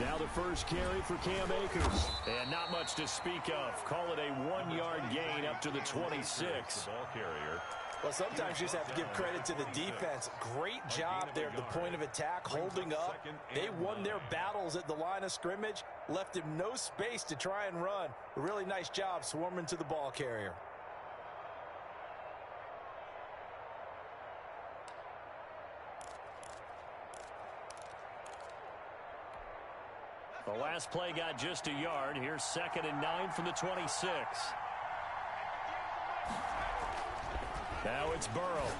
Now the first carry for Cam Akers. And not much to speak of. Call it a 1-yard gain up to the 26. Ball carrier. Well, sometimes you just have to give credit to the defense. Great job there at the point of attack, holding up. They won their battles at the line of scrimmage, left him no space to try and run. A really nice job swarming to the ball carrier. The last play got just a yard. Here's 2nd and 9 from the 26. Now it's Burrow.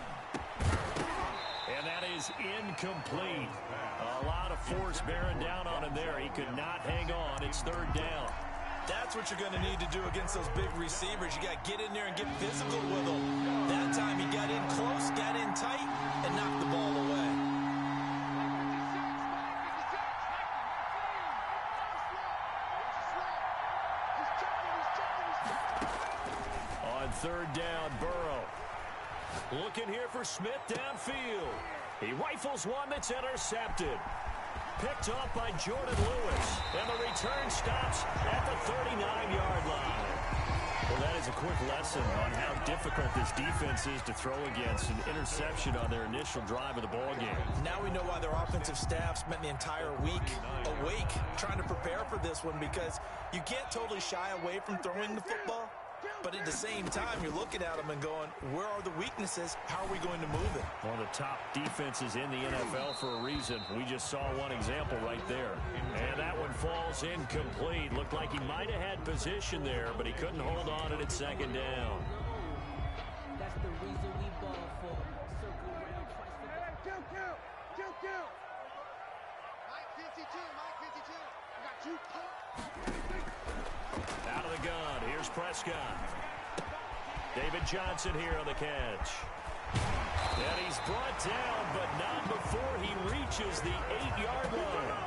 And that is incomplete. A lot of force bearing down on him there. He could not hang on. It's 3rd down. That's what you're going to need to do against those big receivers. You got to get in there and get physical with them. That time he got in close, got in tight, and knocked the ball away. On 3rd down, Burrow. Looking here for Smith downfield. He rifles one that's intercepted. Picked off by Jordan Lewis. And the return stops at the 39-yard line. Well, that is a quick lesson on how difficult this defense is to throw against. An interception on their initial drive of the ballgame. Now we know why their offensive staff spent the entire week awake trying to prepare for this one, because you can't totally shy away from throwing the football. But at the same time, you're looking at them and going, where are the weaknesses? How are we going to move it? One of the top defenses in the NFL for a reason. We just saw one example right there. And that one falls incomplete. Looked like he might have had position there, but he couldn't hold on and it's 2nd down. That's the reason we ball for. Circle around twice for Mike 52, Mike 52. We got 2 Out of the gun, here's Prescott. David Johnson here on the catch. And he's brought down, but not before he reaches the 8-yard line.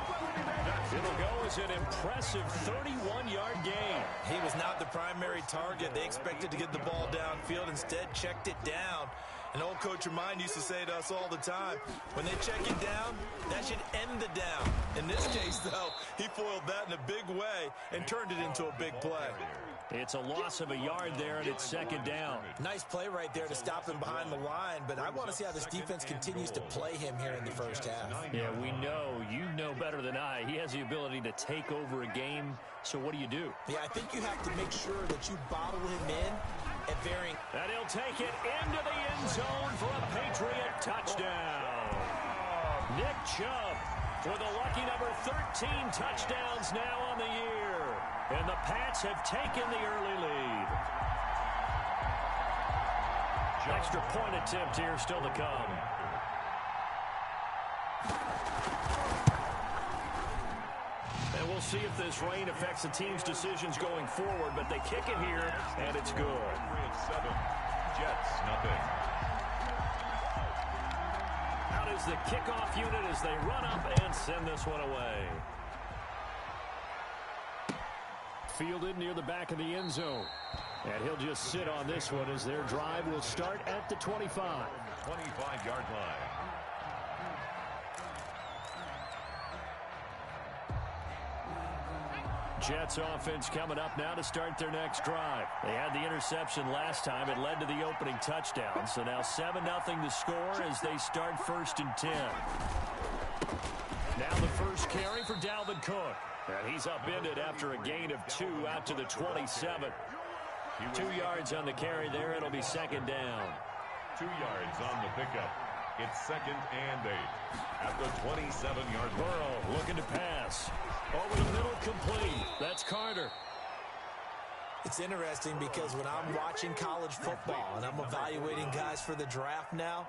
It'll go as an impressive 31-yard gain. He was not the primary target. They expected to get the ball downfield. Instead, checked it down. An old coach of mine used to say to us all the time, when they check it down, that should end the down. In this case, though, he foiled that in a big way and turned it into a big play. It's a loss of a yard there, and it's 2nd down. Nice play right there to stop him behind the line, but I want to see how this defense continues to play him here in the first half. Yeah, we know. You know better than I. He has the ability to take over a game, so what do you do? Yeah, I think you have to make sure that you bottle him in at varying. And he'll take it into the end zone for a Patriot touchdown. Nick Chubb with a lucky number 13 touchdowns now on the year. And the Pats have taken the early lead. Extra point attempt here still to come. And we'll see if this rain affects the team's decisions going forward, but they kick it here, and it's good. 7. Jets, nothing. Out is the kickoff unit as they run up and send this one away. Fielded near the back of the end zone. And he'll just sit on this one as their drive will start at the 25. 25-yard line. Jets offense coming up now to start their next drive. They had the interception last time. It led to the opening touchdown. So now 7-0 the score as they start 1st and 10. Now the first carry for Dalvin Cook. And he's upended after a gain of 2 out to the 27. 2 yards on the carry there. It'll be 2nd down. 2 yards on the pickup. It's 2nd and 8. At the 27-yard line. Burrow looking to pass. Over the middle, complete. That's Carter. It's interesting because when I'm watching college football and I'm evaluating guys for the draft now,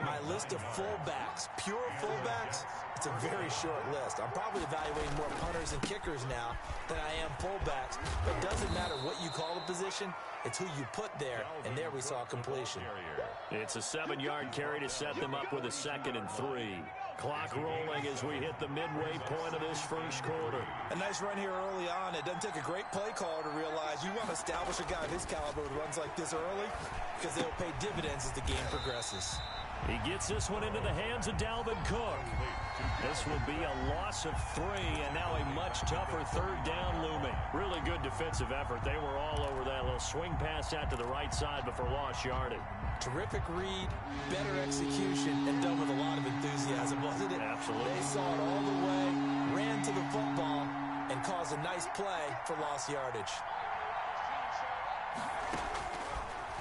my list of fullbacks, pure fullbacks, it's a very short list. I'm probably evaluating more punters and kickers now than I am fullbacks. But it doesn't matter what you call the position, it's who you put there, and there we saw completion. It's a 7-yard carry to set them up with a 2nd and 3. Clock rolling as we hit the midway point of this first quarter. A nice run here early on. It doesn't take a great play caller to realize you want to establish a guy of his caliber with runs like this early because they'll pay dividends as the game progresses. He gets this one into the hands of Dalvin Cook. This will be a loss of 3, and now a much tougher third down looming. Really good defensive effort. They were all over that little swing pass out to the right side before lost yardage. Terrific read, better execution, and done with a lot of enthusiasm, wasn't it? Absolutely. They saw it all the way, ran to the football, and caused a nice play for lost yardage.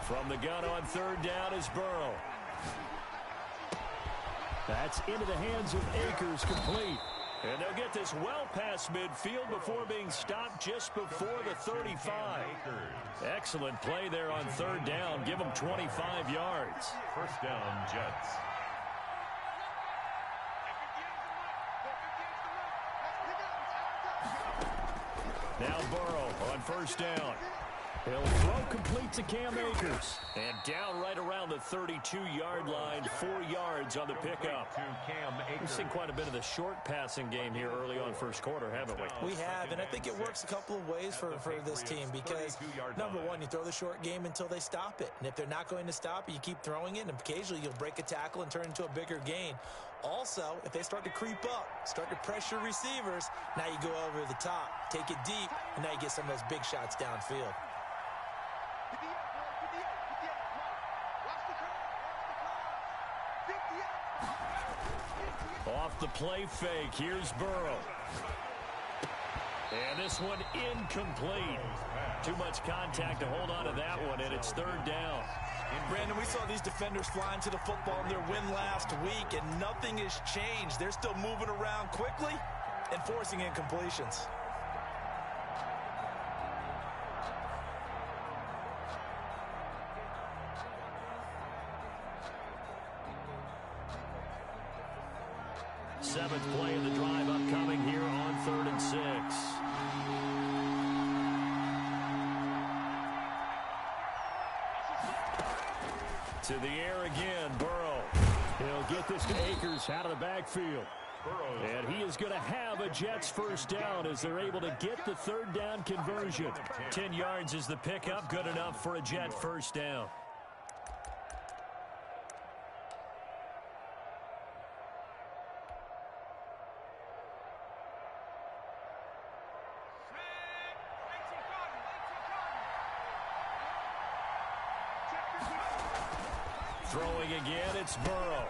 From the gun on third down is Burrow. That's into the hands of Akers, complete. And they'll get this well past midfield before being stopped just before the 35. Excellent play there on third down. Give them 25 yards. First down, Jets. Now Burrow on first down. He'll throw complete to Cam Akers. And down right around the 32-yard line, 4 yards on the pickup. We've seen quite a bit of the short passing game here early on first quarter, haven't we? We have, and I think it works a couple of ways for this team because, number one, you throw the short game until they stop it. And if they're not going to stop it, you keep throwing it, and occasionally you'll break a tackle and turn into a bigger gain. Also, if they start to creep up, start to pressure receivers, now you go over the top, take it deep, and now you get some of those big shots downfield. Off the play fake, here's Burrow. And this one incomplete. Too much contact to hold on to that one, and it's third down. Brandon, we saw these defenders flying to the football in their win last week, and nothing has changed. They're still moving around quickly and forcing incompletions. Seventh play of the drive upcoming here on 3rd and 6. To the air again, Burrow. He'll get this to Akers out of the backfield. And he is going to have a Jets first down as they're able to get the third down conversion. 10 yards is the pickup, good enough for a Jet first down. Throwing again, it's Burrow.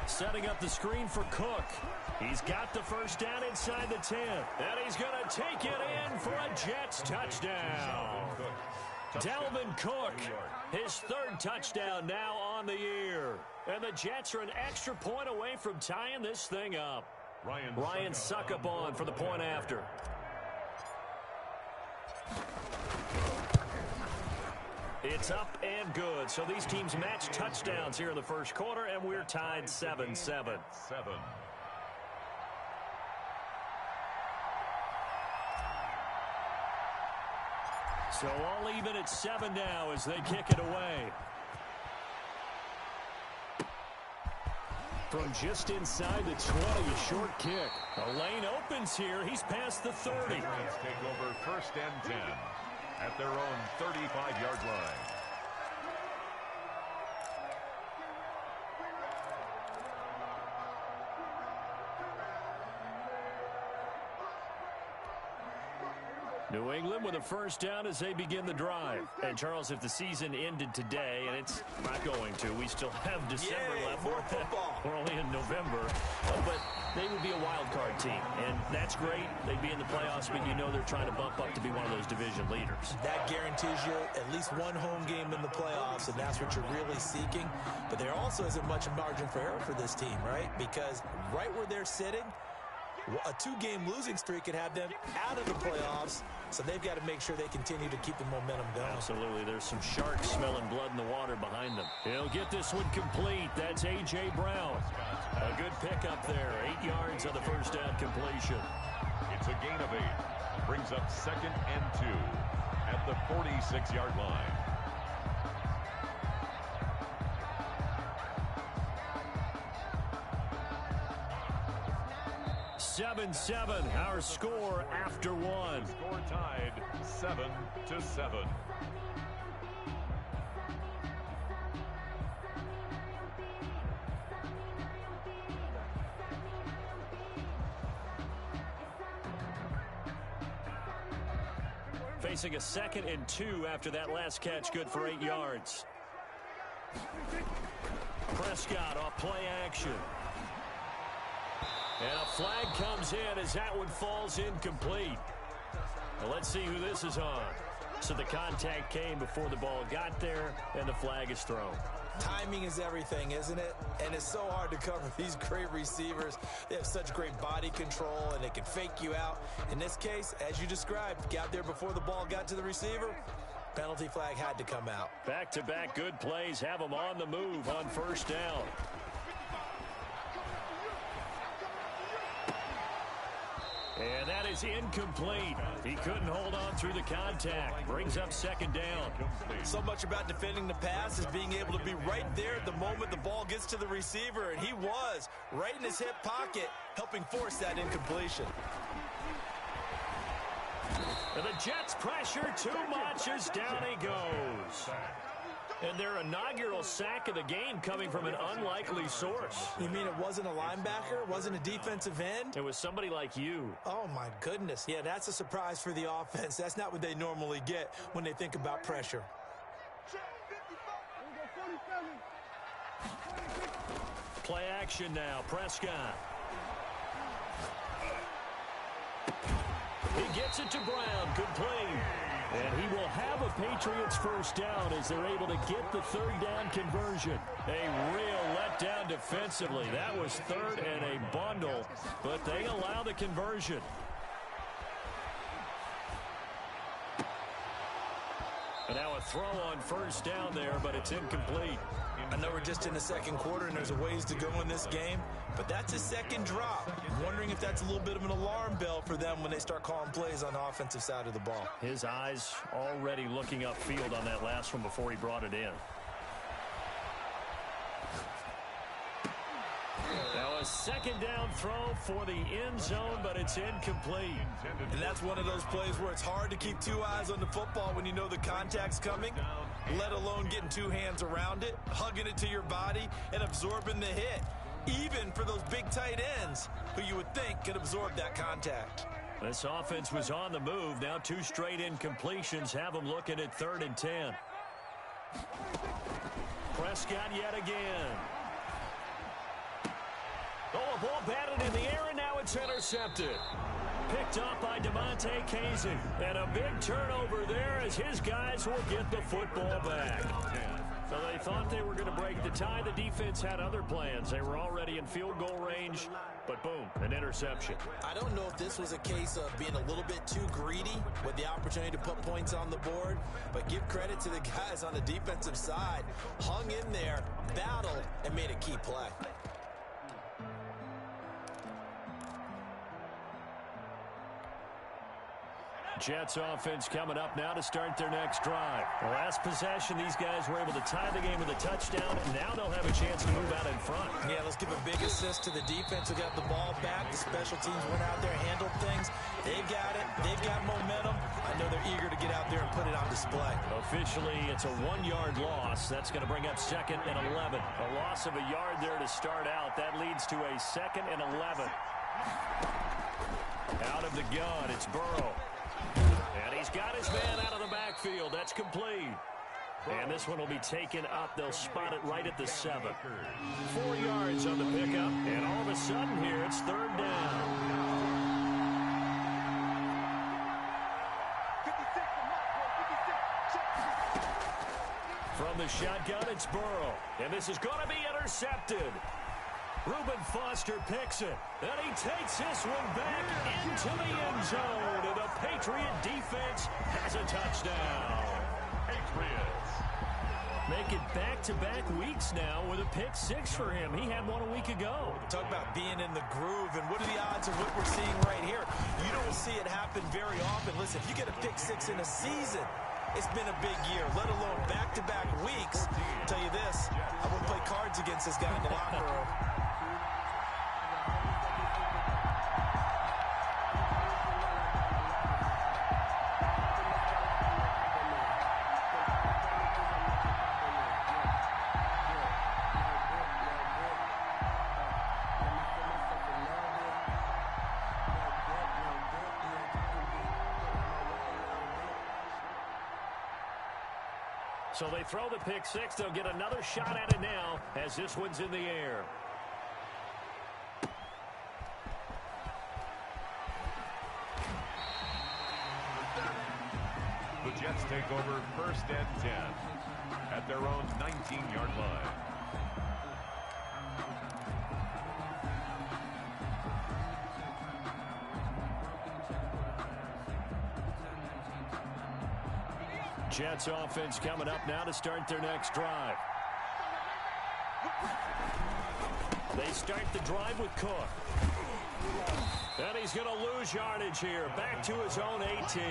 Setting up the screen for Cook. He's got the first down inside the 10. And he's going to take it in for a Jets touchdown. Dalvin Cook, his 3rd touchdown now on the year. And the Jets are an extra point away from tying this thing up. Ryan Succop for the point after. It's up and good. So these teams match touchdowns here in the first quarter, and we're tied 7-7. So all even at 7 now as they kick it away. From just inside the 20, a short kick. A lane opens here. He's past the 30. Take over 1st and 10. At their own 35-yard line. New England with a first down as they begin the drive. And, Charles, if the season ended today, and it's not going to, we still have December left. More football. We're only in November. But they would be a wild card team, and that's great. They'd be in the playoffs, but you know they're trying to bump up to be one of those division leaders. That guarantees you at least one home game in the playoffs, and that's what you're really seeking. But there also isn't much margin for error for this team, right? Because right where they're sitting, a 2-game losing streak could have them out of the playoffs, so they've got to make sure they continue to keep the momentum going. Absolutely. There's some sharks smelling blood in the water behind them. He'll get this one complete. That's A.J. Brown. A good pickup there. 8 yards on the first down completion. It's a gain of 8. Brings up 2nd and 2 at the 46-yard line. 7-7, our score after 1. Score tied 7-7. facing a 2nd and 2 after that last catch, good for 8 yards. Prescott off play action. And a flag comes in as that one falls incomplete. Now let's see who this is on. So the contact came before the ball got there, and the flag is thrown. Timing is everything, isn't it? And it's so hard to cover these great receivers. They have such great body control, and they can fake you out. In this case, as you described, got there before the ball got to the receiver. Penalty flag had to come out. Back-to-back good plays have them on the move on first down. And that is incomplete. He couldn't hold on through the contact. Brings up 2nd down. So much about defending the pass is being able to be right there at the moment the ball gets to the receiver, and he was right in his hip pocket, helping force that incompletion. And the Jets pressure too much as down he goes. And their inaugural sack of the game coming from an unlikely source. You mean it wasn't a linebacker? It wasn't a defensive end? It was somebody like you. Oh, my goodness. Yeah, that's a surprise for the offense. That's not what they normally get when they think about pressure. Play action now. Prescott. He gets it to Brown. Good play. And he will have a Patriots first down as they're able to get the 3rd down conversion. A real letdown defensively. That was 3rd and a bundle, but they allow the conversion. And now a throw on first down there, but it's incomplete. I know we're just in the 2nd quarter and there's a ways to go in this game, but that's a 2nd drop. I'm wondering if that's a little bit of an alarm bell for them when they start calling plays on the offensive side of the ball. His eyes already looking upfield on that last one before he brought it in. Now a 2nd down throw for the end zone, but it's incomplete. And that's one of those plays where it's hard to keep 2 eyes on the football when you know the contact's coming, let alone getting 2 hands around it, hugging it to your body, and absorbing the hit. Even for those big tight ends who you would think could absorb that contact. This offense was on the move. Now 2 straight incompletions have them looking at 3rd and 10. Prescott yet again. Oh, a ball batted in the air, and now it's intercepted. Picked up by Devontae Casey. And a big turnover there as his guys will get the football back. So they thought they were going to break the tie. The defense had other plans. They were already in field goal range, but boom, an interception. I don't know if this was a case of being a little bit too greedy with the opportunity to put points on the board, but give credit to the guys on the defensive side. Hung in there, battled, and made a key play. Jets offense coming up now to start their next drive. The last possession, these guys were able to tie the game with a touchdown, and now they'll have a chance to move out in front. Yeah, let's give a big assist to the defense who got the ball back. The special teams went out there, handled things. They've got it. They've got momentum. I know they're eager to get out there and put it on display. Officially, it's a 1-yard loss. That's going to bring up 2nd and 11. A loss of a yard there to start out. That leads to a 2nd and 11. Out of the gun, it's Burrow. And he's got his man out of the backfield. That's complete. And this one will be taken up. They'll spot it right at the 7. 4 yards on the pickup. And all of a sudden here, it's 3rd down. From the shotgun, it's Burrow. And this is going to be intercepted. Reuben Foster picks it, and he takes this one back into the end zone, and the Patriot defense has a touchdown. Patriots. Make it back-to-back weeks now with a pick 6 for him. He had one a week ago. Talk about being in the groove, and what are the odds of what we're seeing right here? You don't see it happen very often. Listen, if you get a pick 6 in a season, it's been a big year, let alone back-to-back weeks. I'll tell you this, I would play cards against this guy in the locker room. So they throw the pick six. They'll get another shot at it now as this one's in the air. The Jets take over 1st and 10 at their own 19-yard line. Jets offense coming up now to start their next drive. They start the drive with Cook. And he's going to lose yardage here. Back to his own 18.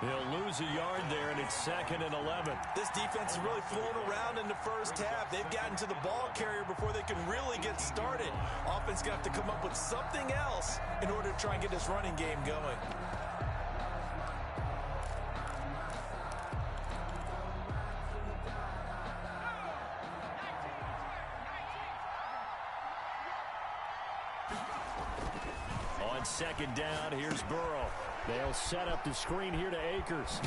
He'll lose a yard there, and it's 2nd and 11. This defense is really flown around in the first half. They've gotten to the ball carrier before they can really get started. Offense going to have to come up with something else in order to try and get this running game going. On 2nd down, here's Burrow. They'll set up the screen here to Akers.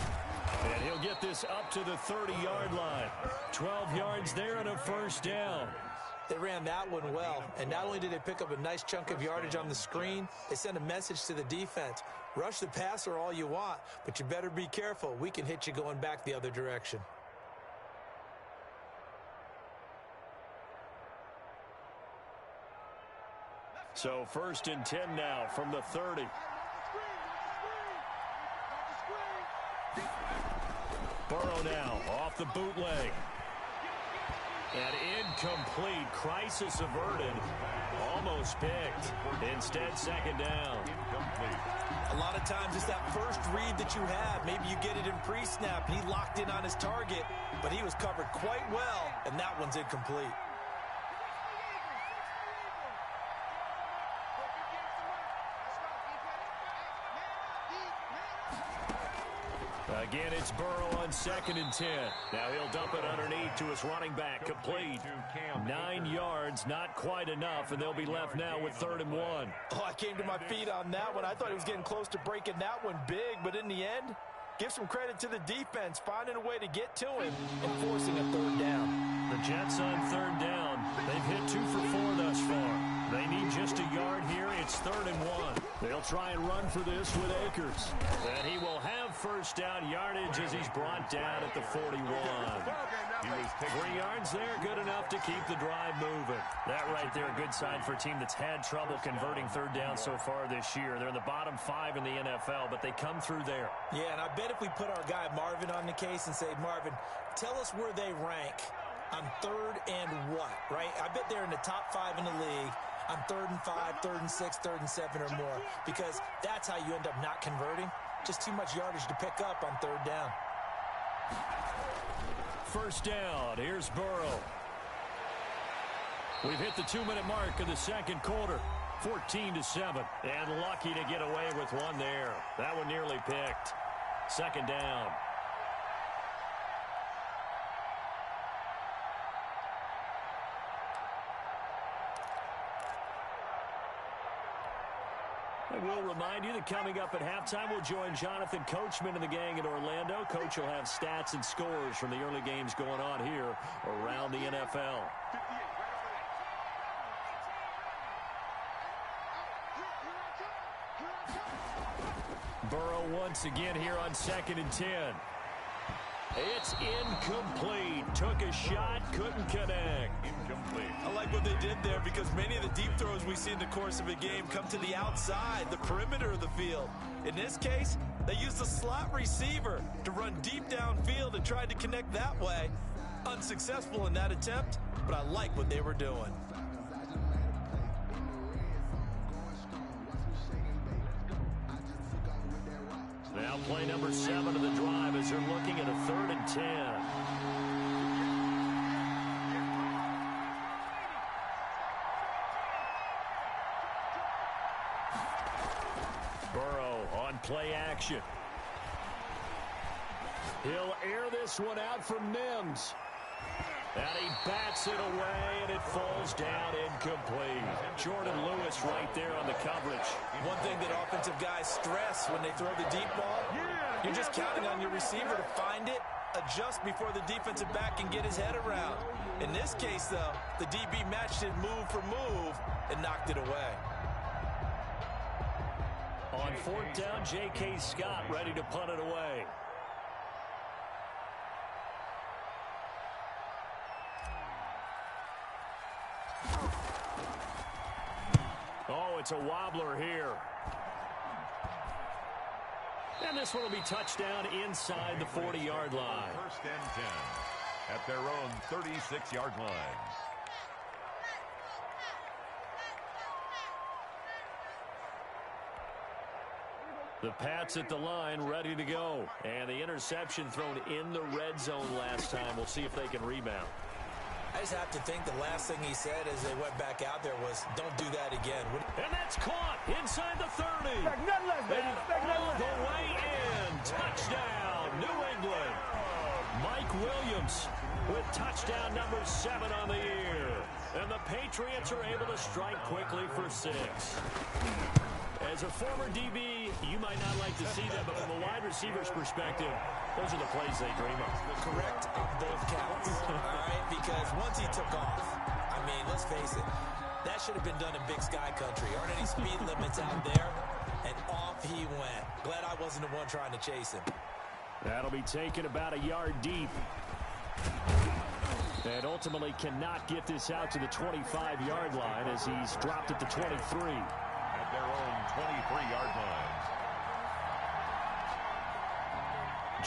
And he'll get this up to the 30-yard line. 12 yards there and a 1st down. They ran that one well, and not only did they pick up a nice chunk of yardage on the screen, they sent a message to the defense. Rush the passer all you want, but you better be careful. We can hit you going back the other direction. So 1st and 10 now from the 30. Burrow now off the bootleg. And incomplete. Crisis averted. Almost picked. Instead, 2nd down. Incomplete. A lot of times it's that first read that you have. Maybe you get it in pre-snap, and he locked in on his target, but he was covered quite well, and that one's incomplete. Again, it's Burrow on 2nd and 10. Now he'll dump it underneath to his running back. Complete. 9 yards, not quite enough, and they'll be left now with 3rd and 1. Oh, I came to my feet on that one. I thought he was getting close to breaking that one big, but in the end, give some credit to the defense, finding a way to get to him and forcing a 3rd down. The Jets on 3rd down. They've hit 2 for 4 thus far. They need just a yard here. It's 3rd and 1. They'll try and run for this with Akers. And he will have 1st down yardage as he's brought down at the 41. 3 yards there, good enough to keep the drive moving. That right there, a good sign for a team that's had trouble converting 3rd down so far this year. They're in the bottom 5 in the NFL, but they come through there. Yeah, and I bet if we put our guy Marvin on the case and say, Marvin, tell us where they rank on 3rd and what, right? I bet they're in the top 5 in the league on 3rd and 5, 3rd and 6, 3rd and 7 or more, because that's how you end up not converting. Just too much yardage to pick up on 3rd down. 1st down. Here's Burrow. We've hit the 2-minute mark of the 2nd quarter. 14-7. And lucky to get away with one there. That one nearly picked. 2nd down. I will remind you that coming up at halftime, we'll join Jonathan Coachman and the gang in Orlando. Coach will have stats and scores from the early games going on here around the NFL. Burrow once again here on 2nd and 10. It's incomplete. Took a shot, couldn't connect. Incomplete. I like what they did there because many of the deep throws we see in the course of a game come to the outside, the perimeter of the field. In this case, they used the slot receiver to run deep downfield and tried to connect that way. Unsuccessful in that attempt, but I like what they were doing. Now play number 7 of the drive as they're looking at a 3rd and 10. Burrow on play action. He'll air this one out for Mims. And he bats it away, and it falls down incomplete. Jordan Lewis right there on the coverage. One thing that offensive guys stress when they throw the deep ball, you're just counting on your receiver to find it, adjust before the defensive back can get his head around. In this case, though, the DB matched it move for move and knocked it away. On fourth down, J.K. Scott ready to punt it away. Oh, it's a wobbler here. And this one will be touchdown inside the 40-yard line. First and 10 at their own 36-yard line. The Pats at the line ready to go. And the interception thrown in the red zone last time. We'll see if they can rebound. I just have to think the last thing he said as they went back out there was, don't do that again. And that's caught inside the 30. And all the way in. Touchdown, New England. Mike Williams with touchdown number 7 on the year. And the Patriots are able to strike quickly for 6. As a former DB, you might not like to see that, but from a wide receiver's perspective, those are the plays they dream of. Correct on both counts, all right? Because once he took off, I mean, let's face it, that should have been done in Big Sky country. Aren't any speed limits out there? And off he went. Glad I wasn't the one trying to chase him. That'll be taken about a yard deep. And ultimately cannot get this out to the 25-yard line as he's dropped at the 23. At their own 23-yard line.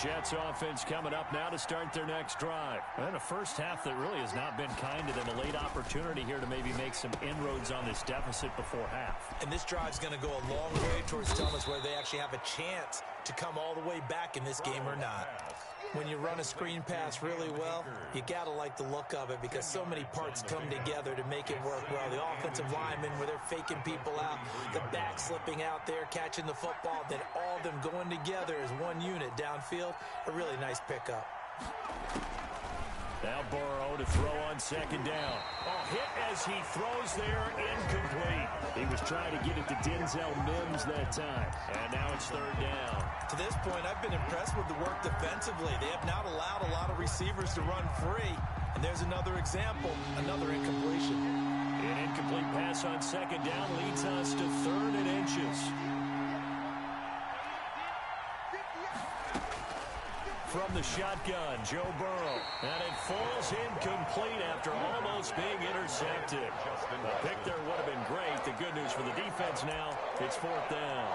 Jets offense coming up now to start their next drive. And a first half that really has not been kind to them. A late opportunity here to maybe make some inroads on this deficit before half. And this drive's going to go a long way towards telling us whether they actually have a chance to come all the way back in this game or not. When you run a screen pass really well, you got to like the look of it because so many parts come together to make it work well. The offensive linemen, where they're faking people out, the back slipping out there, catching the football, then all of them going together as one unit downfield. A really nice pickup. Now Burrow to throw on second down. Oh, hit as he throws there, incomplete. He was trying to get it to Denzel Mims that time. And now it's third down. To this point, I've been impressed with the work defensively. They have not allowed a lot of receivers to run free. And there's another example, another incompletion. An incomplete pass on second down leads us to 3rd and inches. From the shotgun, Joe Burrow. And it falls incomplete after almost being intercepted. The pick there would have been great. The good news for the defense now, it's 4th down.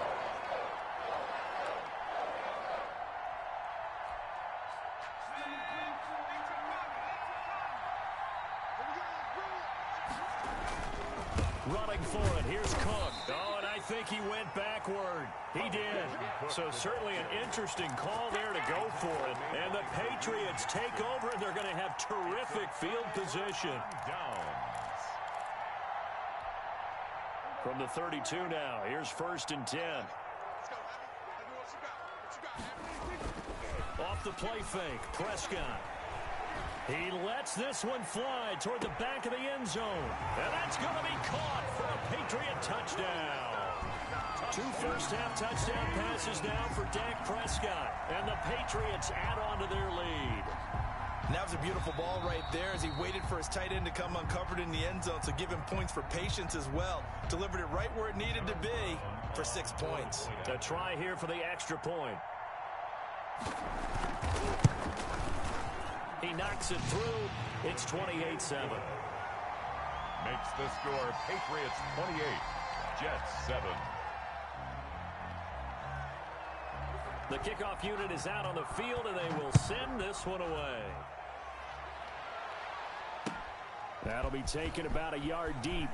Running for it, here's Cook. Oh, and I think he went backward. He did. So certainly an interesting call there to go for it. And the Patriots take over, and they're going to have terrific field position. From the 32 now, here's 1st and 10. Off the play fake, Prescott. He lets this one fly toward the back of the end zone. And that's going to be caught for a Patriot touchdown. 2 first-half touchdown passes now for Dak Prescott. And the Patriots add on to their lead. And that was a beautiful ball right there as he waited for his tight end to come uncovered in the end zone, so give him points for patience as well. Delivered it right where it needed to be for 6 points. A try here for the extra point. He knocks it through. It's 28-7. Makes the score Patriots 28, Jets 7. The kickoff unit is out on the field, and they will send this one away. That'll be taken about a yard deep.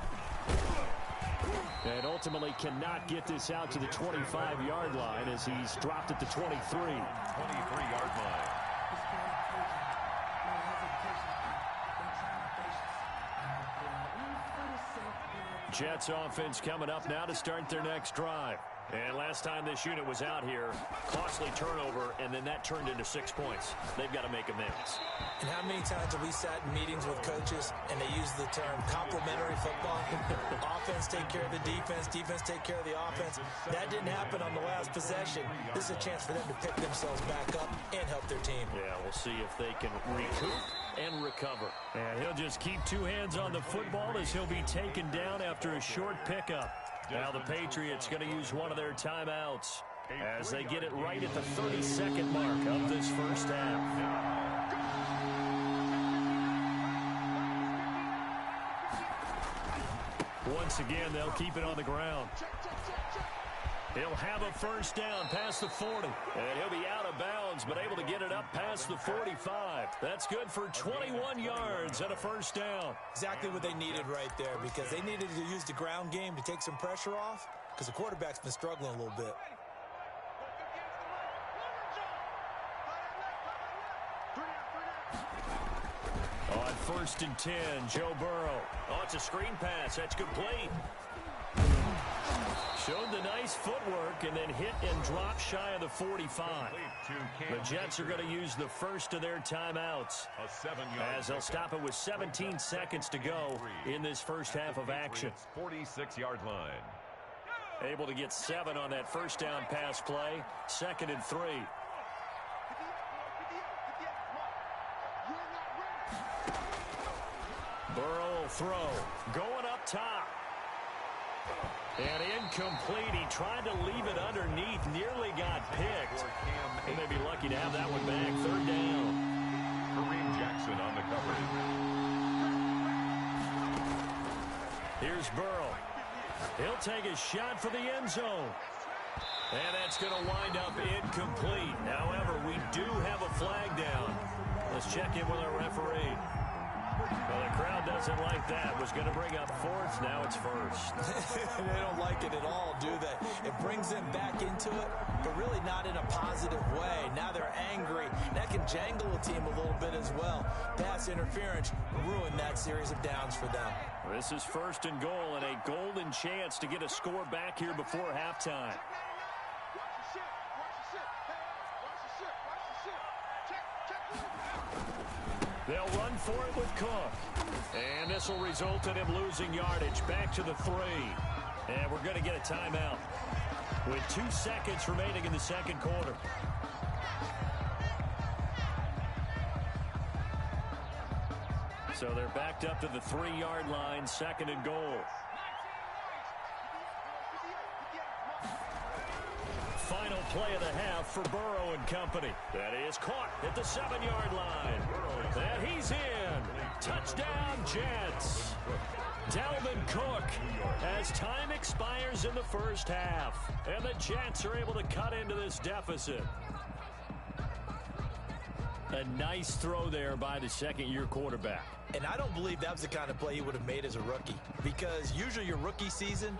And ultimately cannot get this out to the 25-yard line as he's dropped at the 23. 23-yard line. Jets offense coming up now to start their next drive. And last time this unit was out here, costly turnover, and then that turned into 6 points. They've got to make amends. And how many times have we sat in meetings with coaches and they use the term complementary football? Offense take care of the defense, defense take care of the offense. That didn't happen on the last possession. This is a chance for them to pick themselves back up and help their team. Yeah, we'll see if they can recoup and recover. And he'll just keep two hands on the football as he'll be taken down after a short pickup. Now the Patriots going to use one of their timeouts as they get it right at the 32nd mark of this first half. Once again, they'll keep it on the ground. He'll have a first down past the 40. And he'll be out of bounds, but able to get it up past the 45. That's good for 21 yards and a first down. Exactly what they needed right there, because they needed to use the ground game to take some pressure off, because the quarterback's been struggling a little bit. On 1st and 10, Joe Burrow. Oh, it's a screen pass. That's complete. Showed the nice footwork and then hit and drop shy of the 45. The Jets are going to use the first of their timeouts as they'll stop it with 17 seconds to go in this first half of action. 46-yard line. Able to get 7 on that first down pass play. 2nd and 3. Burrow will throw. Going up top. And incomplete. He tried to leave it underneath. Nearly got picked. He may be lucky to have that one back. 3rd down. Kareem Jackson on the coverage. Here's Burrow. He'll take a shot for the end zone. And that's going to wind up incomplete. However, we do have a flag down. Let's check in with our referee. Well, the crowd doesn't like that. Was going to bring up 4th. Now it's 1st. They don't like it at all, do they? It brings them back into it, but really not in a positive way. Now they're angry. That can jangle a team a little bit as well. Pass interference ruined that series of downs for them. This is 1st and goal and a golden chance to get a score back here before halftime. They'll run for it with Cook. And this will result in him losing yardage back to the 3. And we're going to get a timeout with 2 seconds remaining in the second quarter. So they're backed up to the 3-yard line, 2nd and goal. Final play of the half for Burrow and company. That is caught at the 7-yard line. And he's in. Touchdown, Jets. Dalvin Cook as time expires in the first half. And the Jets are able to cut into this deficit. A nice throw there by the second-year quarterback. And I don't believe that was the kind of play he would have made as a rookie, because usually your rookie season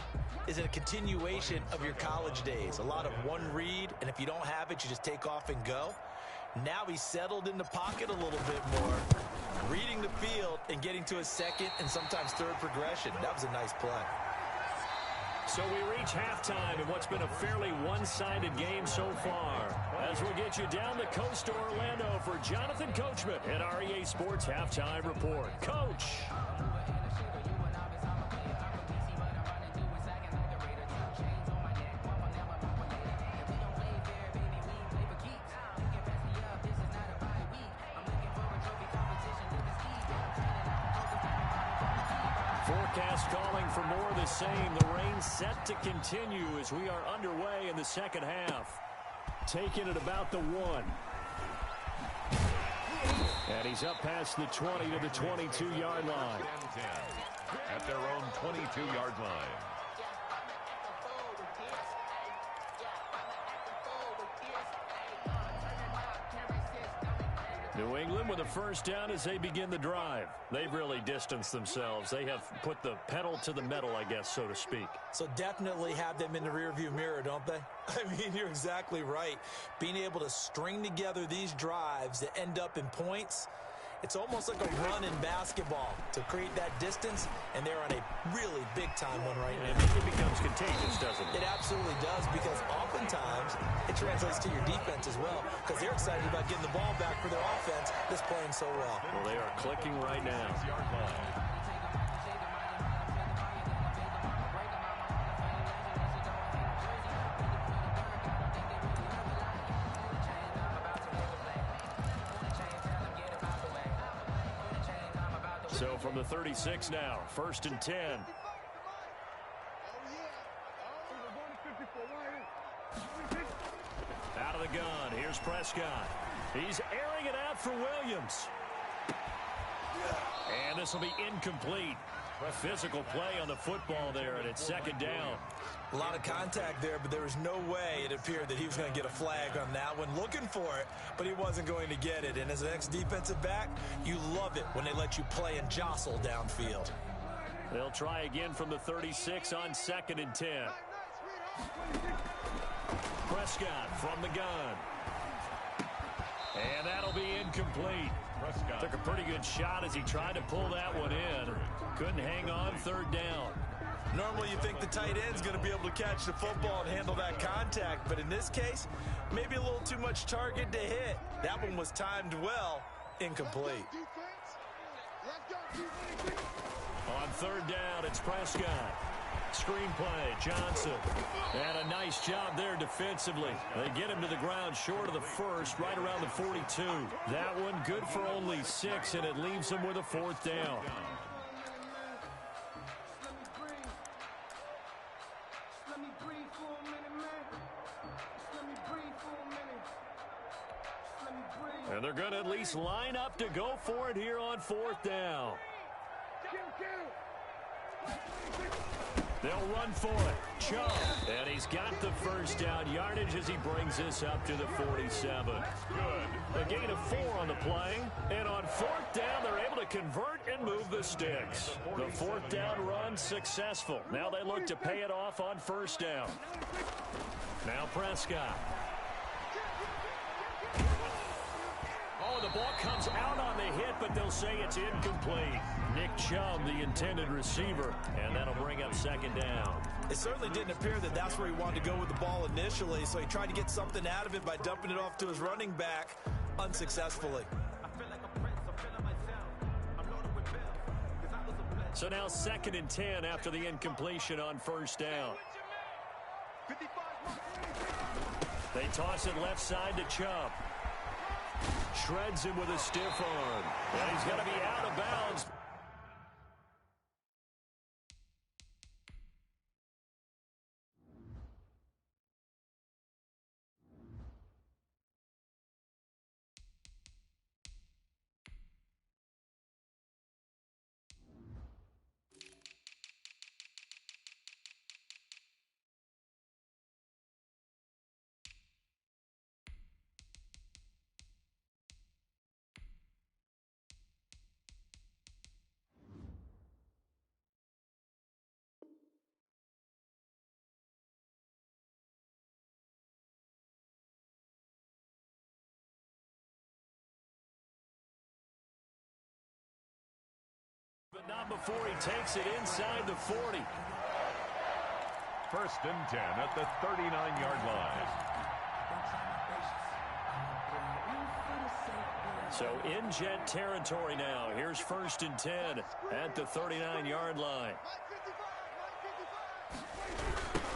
is a continuation of your college days. A lot of one read, and if you don't have it, you just take off and go. Now he's settled in the pocket a little bit more, reading the field and getting to a second and sometimes third progression. That was a nice play. So we reach halftime in what's been a fairly one-sided game so far. As we'll get you down the coast to Orlando for Jonathan Coachman at our EA Sports Halftime Report. Coach. Forecast calling for more of the same. The rain set to continue as we are underway in the second half. Taking it about the 1. And he's up past the 20 to the 22-yard line. At their own 22-yard line. New England with a first down as they begin the drive. They've really distanced themselves. They have put the pedal to the metal, I guess, so to speak. So definitely have them in the rearview mirror, don't they? I mean, you're exactly right. Being able to string together these drives that end up in points It's almost like a run in basketball to create that distance, and they're on a really big-time one right now. It becomes contagious, doesn't it? It absolutely does, because oftentimes it translates to your defense as well, because they're excited about getting the ball back for their offense that's playing so well. Well, they are clicking right now. So from the 36 now, 1st and 10. Out of the gun, here's Prescott. He's airing it out for Williams. And this will be incomplete. Physical play on the football there, and it's 2nd down. A lot of contact there, but there was no way it appeared that he was going to get a flag on that one. Looking for it, but he wasn't going to get it. And as an ex-defensive back, you love it when they let you play and jostle downfield. They'll try again from the 36 on 2nd and 10. Prescott from the gun. And that'll be incomplete. Prescott took a pretty good shot as he tried to pull that one in. Couldn't hang on, 3rd down. Normally you think the tight end's going to be able to catch the football and handle that contact, but in this case, maybe a little too much target to hit. That one was timed well, incomplete. On 3rd down, it's Prescott. Screenplay, Johnson. And a nice job there defensively. They get him to the ground short of the 1st, right around the 42. That one good for only 6, and it leaves him with a 4th down. And they're going to at least line up to go for it here on 4th down. They'll run for it. Chubb. And he's got the 1st down yardage as he brings this up to the 47. Good. A gain of 4 on the play. And on 4th down, they're able to convert and move the sticks. The 4th down run successful. Now they look to pay it off on 1st down. Now Prescott. Oh, the ball comes out on the hit, but they'll say it's incomplete. Nick Chubb, the intended receiver, and that'll bring up 2nd down. It certainly didn't appear that that's where he wanted to go with the ball initially, so he tried to get something out of it by dumping it off to his running back unsuccessfully. So now 2nd and 10 after the incompletion on 1st down. They toss it left side to Chubb. Shreds him with a stiff arm. And he's going to be out of bounds. But not before he takes it inside the 40. 1st and 10 at the 39-yard line. So in Jet territory now. Here's 1st and 10 at the 39-yard line.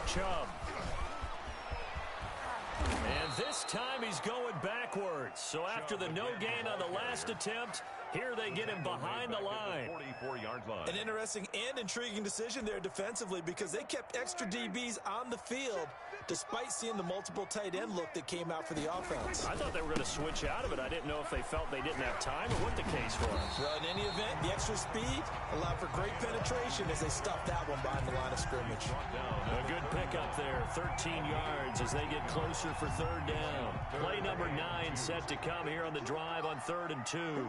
Chubb. And this time he's going backwards. So after the no gain on the last attempt, here they get him behind the line. 44-yard line. An interesting and intriguing decision there defensively, because they kept extra DBs on the field despite seeing the multiple tight end look that came out for the offense. I thought they were going to switch out of it. I didn't know if they felt they didn't have time or what the case was. Well, in any event, the extra speed allowed for great penetration as they stuffed that one behind the line of scrimmage. A good pickup there, 13 yards as they get closer for 3rd down. Play number 9 set to come here on the drive on 3rd and 2.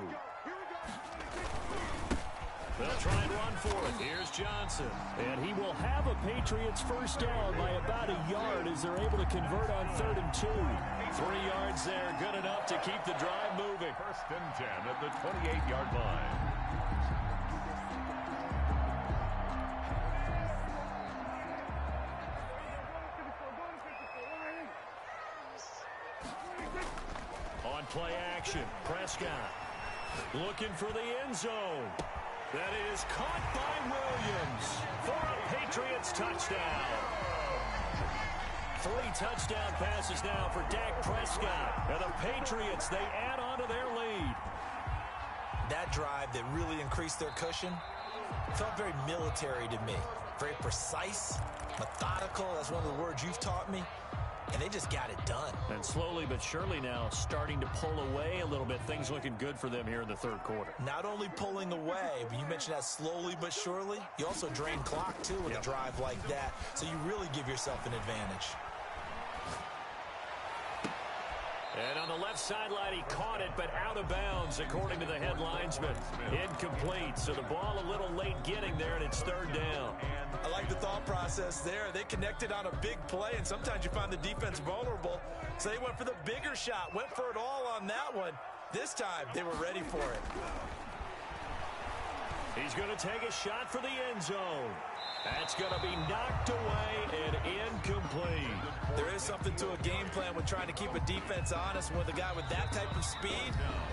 They'll try and run for it. Here's Johnson. And he will have a Patriots first down by about a yard as they're able to convert on 3rd and 2. 3 yards there, good enough to keep the drive moving. 1st and 10 at the 28-yard line. On play action, Prescott looking for the end zone. That is caught by Williams for a Patriots touchdown. 3 touchdown passes now for Dak Prescott. And the Patriots, they add on to their lead. That drive that really increased their cushion felt very military to me. Very precise, methodical. That's one of the words you've taught me. And they just got it done. And slowly but surely now starting to pull away a little bit. Things looking good for them here in the 3rd quarter. Not only pulling away, but you mentioned that slowly but surely. You also drain clock, too, with a drive like that. So you really give yourself an advantage. And on the left sideline, he caught it, but out of bounds, according to the head linesman. Incomplete, so the ball a little late getting there, and it's 3rd down. I like the thought process there. They connected on a big play, and sometimes you find the defense vulnerable. So they went for the bigger shot, went for it all on that one. This time, they were ready for it. He's going to take a shot for the end zone. That's going to be knocked away and incomplete. There is something to a game plan with trying to keep a defense honest. With a guy with that type of speed,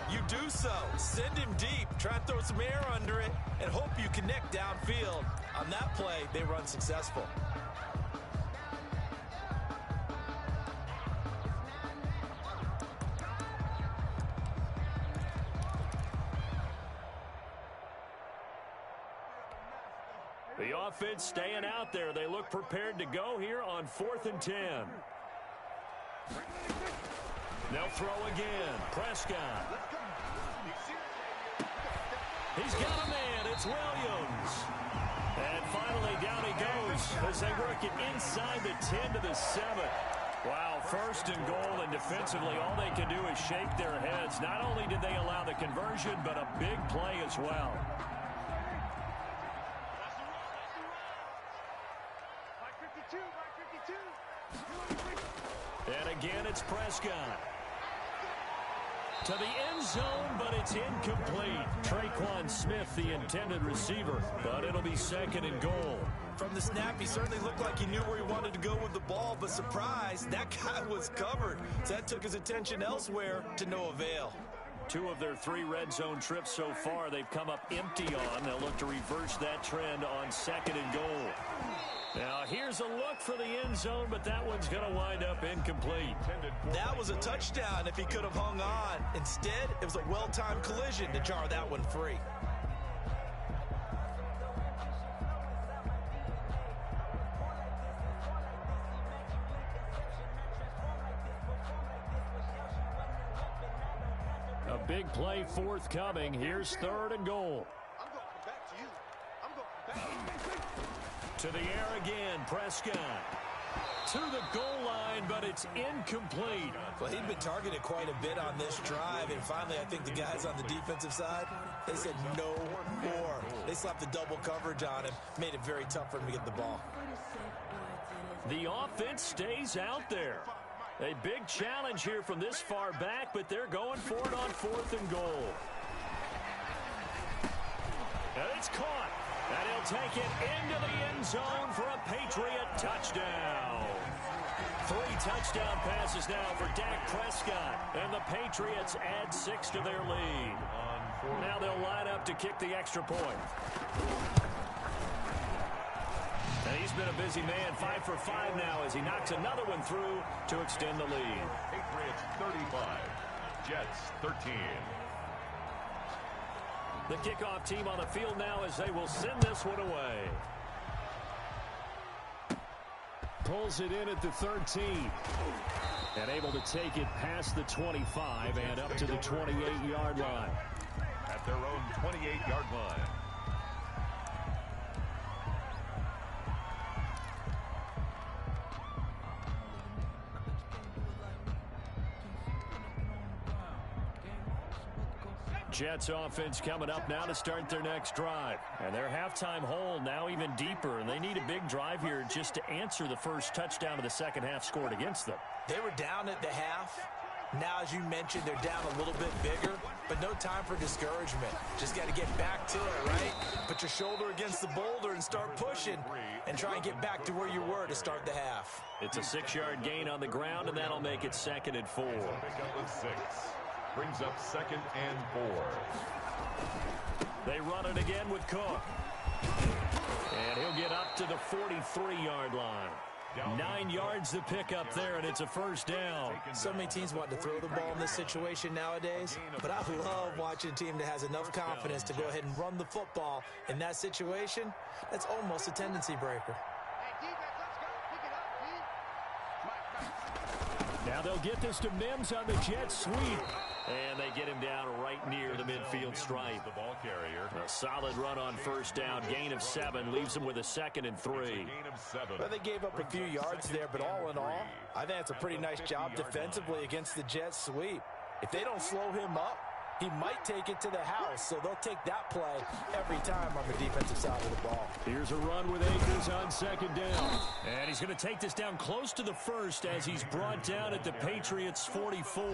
you do so. Send him deep, try and throw some air under it, and hope you connect downfield. On that play, they were unsuccessful. The offense staying out there. They look prepared to go here on 4th and 10. They'll throw again. Prescott. He's got a man. It's Williams. And finally down he goes as they work it inside the 10 to the 7. Wow, 1st and goal, and defensively all they can do is shake their heads. Not only did they allow the conversion, but a big play as well. And again, it's Prescott. To the end zone, but it's incomplete. Traquan Smith, the intended receiver, but it'll be 2nd and goal. From the snap, he certainly looked like he knew where he wanted to go with the ball, but surprise, that guy was covered. So that took his attention elsewhere to no avail. 2 of their 3 red zone trips so far, they've come up empty on. They'll look to reverse that trend on 2nd and goal. Now, here's a look for the end zone, but that one's going to wind up incomplete. That was a touchdown if he could have hung on. Instead, it was a well-timed collision to jar that one free. A big play forthcoming. Here's 3rd and goal. I'm going back to you. I'm going back to you. To the air again, Prescott. To the goal line, but it's incomplete. Well, he'd been targeted quite a bit on this drive, and finally I think the guys on the defensive side, they said no more. They slapped the double coverage on him, made it very tough for him to get the ball. The offense stays out there. A big challenge here from this far back, but they're going for it on 4th and goal. And it's caught. And he'll take it into the end zone for a Patriot touchdown. 3 touchdown passes now for Dak Prescott. And the Patriots add 6 to their lead. Now they'll line up to kick the extra point. And he's been a busy man, 5 for 5 now as he knocks another one through to extend the lead. Patriots 35, Jets 13. The kickoff team on the field now as they will send this one away. Pulls it in at the 13. And able to take it past the 25 and up to the 28-yard line. At their own 28-yard line. Jets offense coming up now to start their next drive. And their halftime hole now even deeper, and they need a big drive here just to answer the first touchdown of the second half scored against them. They were down at the half. Now, as you mentioned, they're down a little bit bigger, but no time for discouragement. Just got to get back to it, right? Put your shoulder against the boulder and start pushing and try and get back to where you were to start the half. It's a 6-yard gain on the ground, and that'll make it 2nd and 4. Pick up a 6. Brings up 2nd and 4. They run it again with Cook. And he'll get up to the 43-yard line. 9 yards to pick up there, and it's a first down. So many teams want to throw the ball in this situation nowadays, but I love watching a team that has enough confidence to go ahead and run the football in that situation. That's almost a tendency breaker. Now they'll get this to Mims on the jet sweep. And they get him down right near the midfield stripe. The ball carrier. A solid run on first down. Gain of 7 leaves them with a 2nd and 3. Gain of 7. Well, they gave up a few yards there, but all in all, I think it's a pretty nice job defensively against the Jets sweep. If they don't slow him up, he might take it to the house, so they'll take that play every time on the defensive side of the ball. Here's a run with Akers on 2nd down. And he's going to take this down close to the first as he's brought down at the Patriots' 44.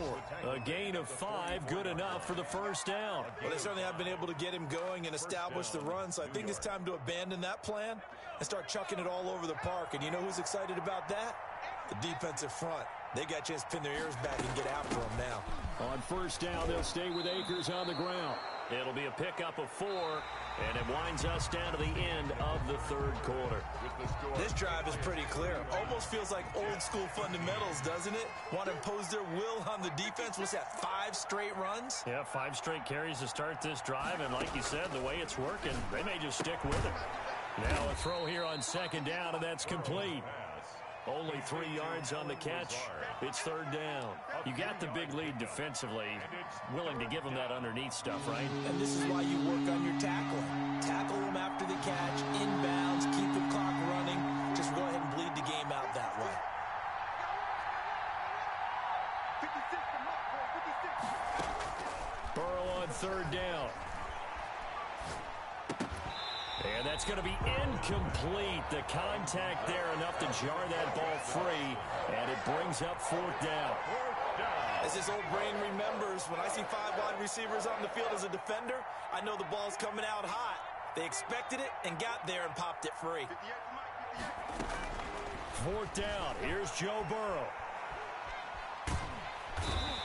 A gain of 5, good enough for the first down. Well, they certainly have been able to get him going and establish the run, so I think it's time to abandon that plan and start chucking it all over the park. And you know who's excited about that? The defensive front. They got a chance to pin their ears back and get after him now. On first down, they'll stay with Akers on the ground. It'll be a pickup of 4, and it winds us down to the end of the 3rd quarter. This drive is pretty clear. Almost feels like old school fundamentals, doesn't it? Want to impose their will on the defense. What's that, 5 straight runs? Yeah, 5 straight carries to start this drive, and like you said, the way it's working, they may just stick with it. Now a throw here on 2nd down, and that's complete. Only 3 yards on the catch. It's 3rd down. You got the big lead defensively. Willing to give them that underneath stuff, right? And this is why you work on your tackling. Tackle them after the catch, inbounds, keep the clock running. Just go ahead and bleed the game out that way. Burrow on 3rd down. And that's going to be incomplete. The contact there enough to jar that ball free. And it brings up 4th down. As his old brain remembers, when I see 5 wide receivers on the field as a defender, I know the ball's coming out hot. They expected it and got there and popped it free. 4th down. Here's Joe Burrow.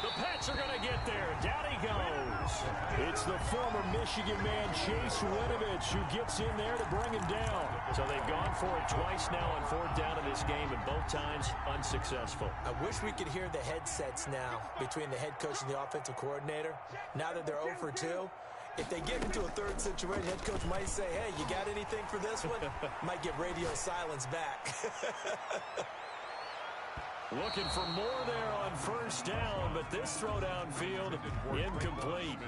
The Pats are going to get there. Down he goes. It's the former Michigan man, Chase Winovich, who gets in there to bring him down. So they've gone for it twice now on 4th down in this game, and both times unsuccessful. I wish we could hear the headsets now between the head coach and the offensive coordinator. Now that they're 0 for 2, if they get into a 3rd situation, head coach might say, hey, you got anything for this one? Might get radio silence back. Looking for more there on 1st down, but this throw downfield incomplete.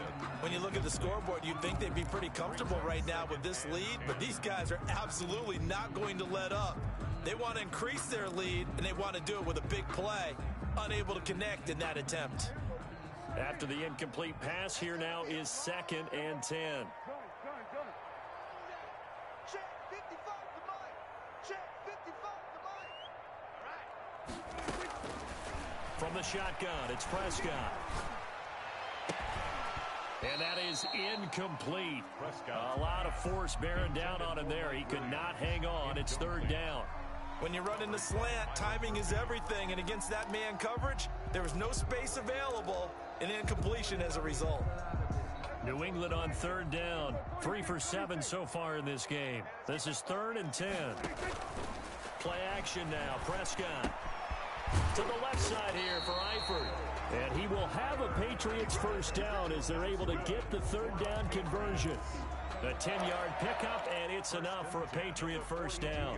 When you look at the scoreboard, you'd think they'd be pretty comfortable right now with this lead, but these guys are absolutely not going to let up. They want to increase their lead, and they want to do it with a big play. Unable to connect in that attempt. After the incomplete pass, here now is 2nd and 10. From the shotgun, it's Prescott. And that is incomplete. Prescott. A lot of force bearing down on him there. He could not hang on. It's 3rd down. When you run in the slant, timing is everything. And against that man coverage, there was no space available. An incompletion as a result. New England on 3rd down. 3 for 7 so far in this game. This is 3rd and 10. Play action now. Prescott. To the left side here for Eifert. And he will have a Patriots 1st down as they're able to get the 3rd down conversion. A 10-yard pickup, and it's enough for a Patriot 1st down.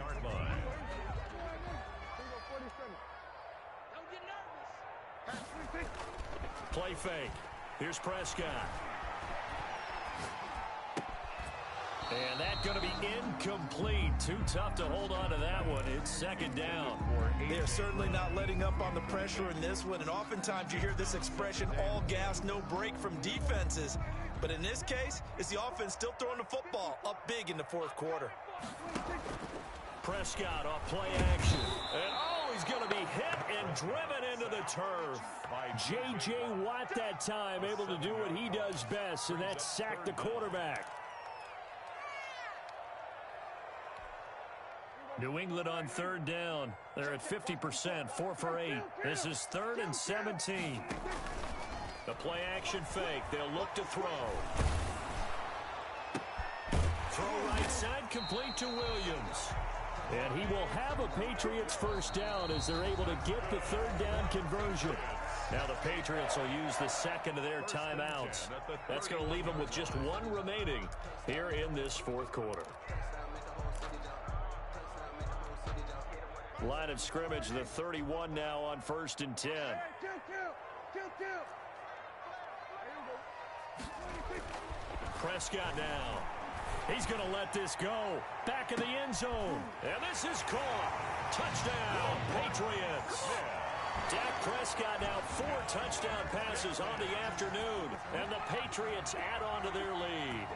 Play fake. Here's Prescott. And that's going to be incomplete. Too tough to hold on to that one. It's second down. They're certainly not letting up on the pressure in this one. And oftentimes you hear this expression, all gas, no break from defenses. But in this case, it's the offense still throwing the football up big in the fourth quarter. Prescott off play action. And he's going to be hit and driven into the turf. J.J. Watt that time able to do what he does best, and that's sack the quarterback. New England on third down. They're at 50%, 4 for 8. This is 3rd and 17. The play action fake. They'll look to throw. Throw right side, complete to Williams. And he will have a Patriots first down as they're able to get the third down conversion. Now the Patriots will use the second of their timeouts. That's going to leave them with just one remaining here in this fourth quarter. Line of scrimmage, the 31 now on 1st and 10. Prescott now. He's going to let this go. Back in the end zone. And this is caught. Touchdown, Patriots. Dak Prescott now 4 touchdown passes on the afternoon. And the Patriots add on to their lead.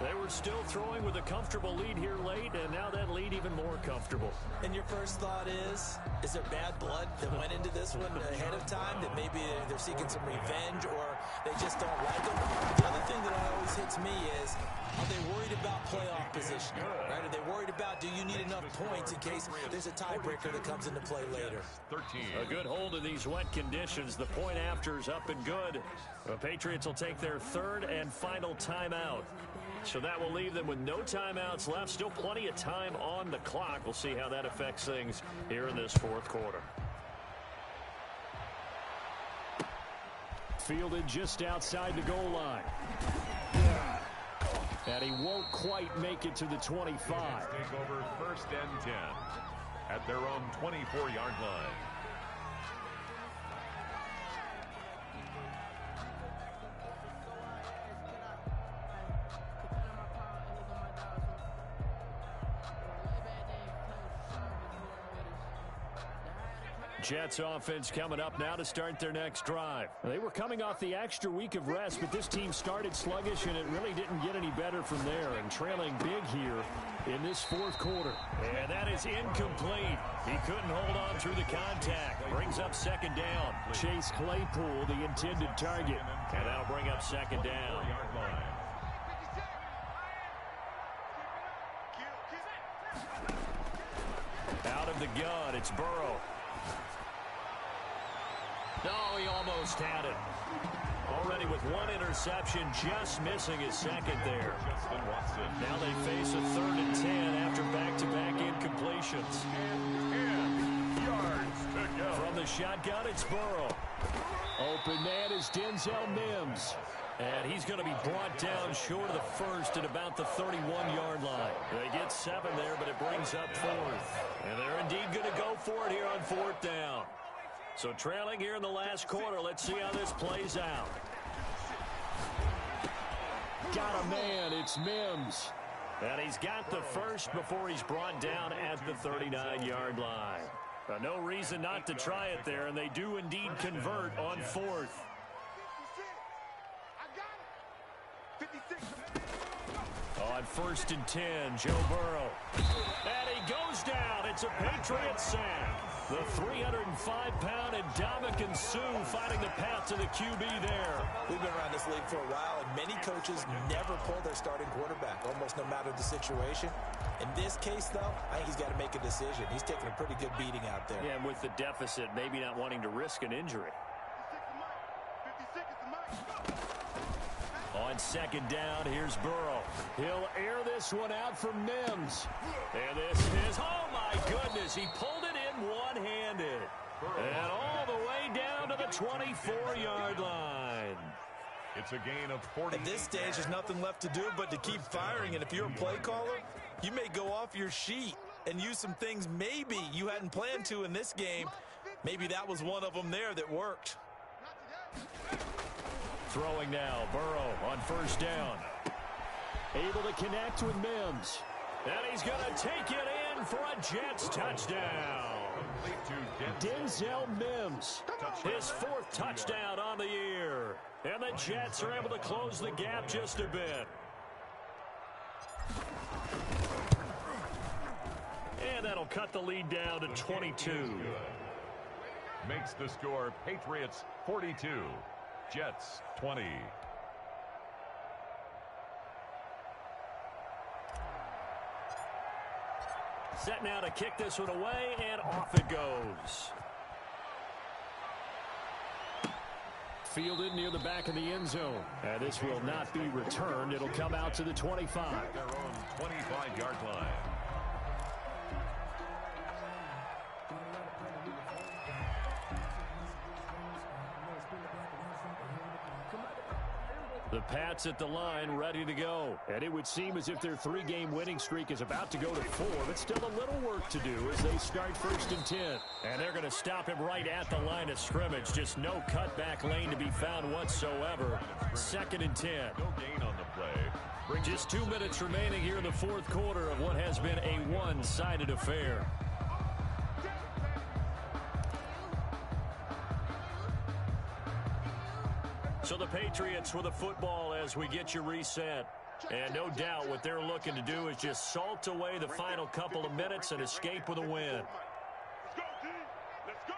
They were still throwing with a comfortable lead here late, and now that lead even more comfortable. And your first thought is there bad blood that went into this one ahead of time, that maybe they're seeking some revenge or they just don't like them? The other thing that always hits me is, are they worried about playoff positioning? Right? Are they worried about, do you need enough points in case there's a tiebreaker that comes into play later? 13. A good hold in these wet conditions. The point after is up and good. The Patriots will take their 3rd and final timeout. So that will leave them with no timeouts left. Still plenty of time on the clock. We'll see how that affects things here in this fourth quarter. Fielded just outside the goal line. And he won't quite make it to the 25. Take over 1st and 10 at their own 24-yard line. Jets offense coming up now to start their next drive. They were coming off the extra week of rest, but this team started sluggish, and it really didn't get any better from there, and trailing big here in this fourth quarter. And that is incomplete. He couldn't hold on through the contact. Brings up second down. Chase Claypool, the intended target. And that'll bring up second down. Out of the gun, it's Burrow. No, he almost had it. Already with 1 interception, just missing his second there. Now they face a 3rd and 10 after back-to-back incompletions. 10 yards to go. From the shotgun, it's Burrow. Open man is Denzel Mims. And he's going to be brought down short of the first at about the 31-yard line. They get 7 there, but it brings up 4th. And they're indeed going to go for it here on 4th down. So trailing here in the last quarter. Let's see how this plays out. Got a man. It's Mims. And he's got the first before he's brought down at the 39-yard line. No reason not to try it there, and they do indeed convert on 4th. On 1st and 10, Joe Burrow. And he goes down. It's a Patriots sack. The 305-pound Ndamukong Suh finding the path to the QB there. We've been around this league for a while, and many coaches never pull their starting quarterback, almost no matter the situation. In this case, though, I think he's got to make a decision. He's taking a pretty good beating out there. Yeah, and with the deficit, maybe not wanting to risk an injury. On second down, here's Burrow. He'll air this one out for Mims. And this is, oh my goodness, he pulled it in one-handed. And all the way down to the 24-yard line. It's a gain of 40. At this stage, there's nothing left to do but to keep firing. And if you're a play caller, you may go off your sheet and use some things maybe you hadn't planned to in this game. Maybe that was one of them there that worked. Throwing now, Burrow on first down. Able to connect with Mims. And he's going to take it in for a Jets touchdown. Denzel Mims, his 4th touchdown on the year. And the Jets are able to close the gap just a bit. And that'll cut the lead down to 22. Makes the score Patriots 42, Jets 20. Set now to kick this one away, and off it goes. Fielded near the back of the end zone. And this will not be returned. It'll come out to the 25. Their own 25-yard line. The Pats at the line, ready to go. And it would seem as if their 3-game winning streak is about to go to 4, but still a little work to do as they start 1st and 10. And they're going to stop him right at the line of scrimmage. Just no cutback lane to be found whatsoever. 2nd and 10. No gain on the play. Just 2 minutes remaining here in the 4th quarter of what has been a one-sided affair. So the Patriots with the football as we get you reset. And no doubt what they're looking to do is just salt away the final couple of minutes and escape with a win. Let's go, team. Let's go.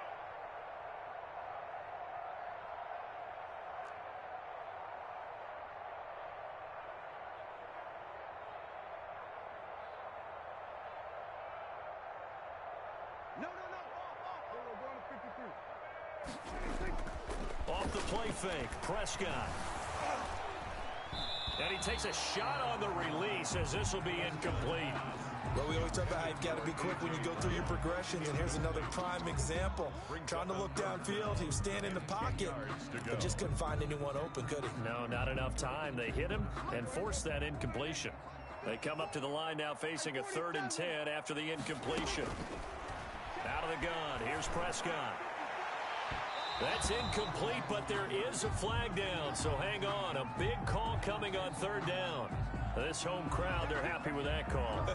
No. We're going to 53. Off the play fake, Prescott. And he takes a shot on the release as this will be incomplete. Well, we always talk about how you've got to be quick when you go through your progressions, and here's another prime example. Trying to look downfield, he was standing in the pocket, but just couldn't find anyone open, could he? No, not enough time. They hit him and forced that incompletion. They come up to the line now facing a 3rd and 10 after the incompletion. Out of the gun, here's Prescott. That's incomplete, but there is a flag down, so hang on. A big call coming on 3rd down. This home crowd, they're happy with that call.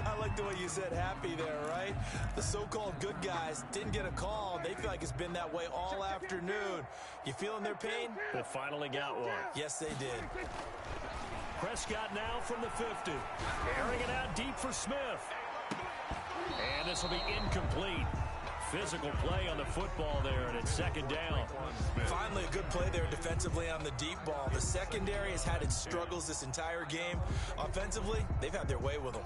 I like the way you said happy there, right? The so-called good guys didn't get a call. They feel like it's been that way all afternoon. You feeling their pain? They finally got one. Yes, they did. Prescott now from the 50. Airing it out deep for Smith. And this will be incomplete. Physical play on the football there, and it's 2nd down. Finally, a good play there defensively on the deep ball. The secondary has had its struggles this entire game. Offensively, they've had their way with them.